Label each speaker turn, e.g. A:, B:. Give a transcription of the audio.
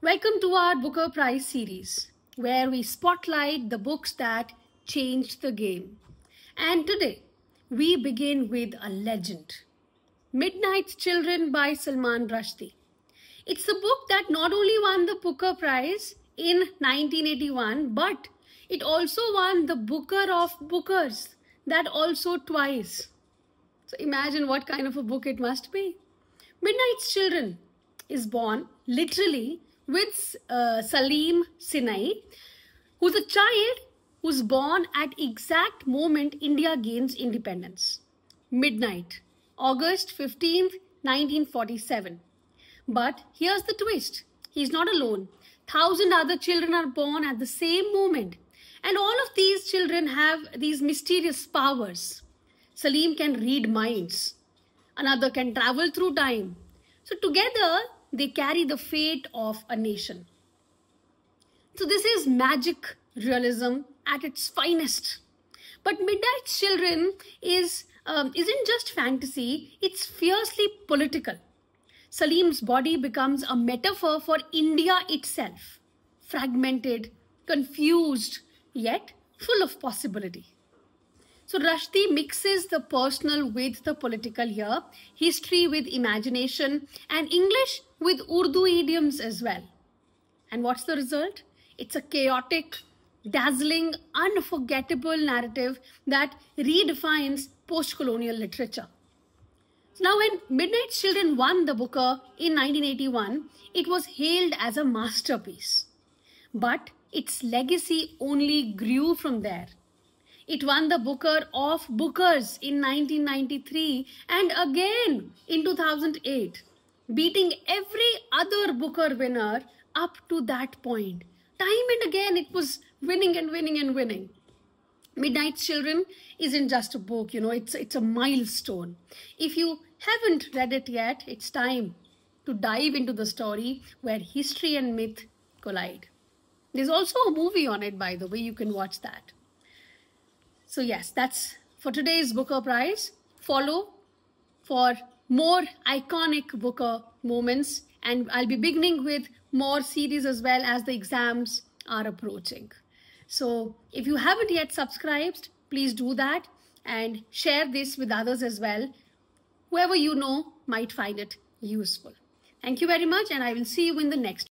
A: Welcome to our Booker Prize series, where we spotlight the books that changed the game. And today, we begin with a legend, Midnight's Children by Salman Rushdie. It's the book that not only won the Booker Prize in 1981, but it also won the Booker of Bookers, that also twice. So imagine what kind of a book it must be. Midnight's Children is born literally with Salim Sinai, who's a child who's born at exact moment India gains independence. Midnight, August 15th, 1947. But here's the twist. He's not alone. 1,000 other children are born at the same moment. And all of these children have these mysterious powers. Salim can read minds. Another can travel through time. So together, they carry the fate of a nation. So this is magic realism at its finest. But Midnight's Children isn't just fantasy, it's fiercely political. Salim's body becomes a metaphor for India itself. Fragmented, confused, yet full of possibility. So Rushdie mixes the personal with the political here, history with imagination, and English with Urdu idioms as well. And what's the result? It's a chaotic, dazzling, unforgettable narrative that redefines post-colonial literature. Now, when Midnight's Children won the Booker in 1981, it was hailed as a masterpiece. But its legacy only grew from there. It won the Booker of Bookers in 1993 and again in 2008, beating every other Booker winner up to that point. Time and again, it was winning and winning and winning. Midnight's Children isn't just a book, it's a milestone. If you haven't read it yet, it's time to dive into the story where history and myth collide. There's also a movie on it, by the way, you can watch that. So yes, that's for today's Booker Prize. Follow for more iconic Booker moments, and I'll be beginning with more series as well as the exams are approaching. So if you haven't yet subscribed, please do that and share this with others as well. Whoever you know might find it useful. Thank you very much, and I will see you in the next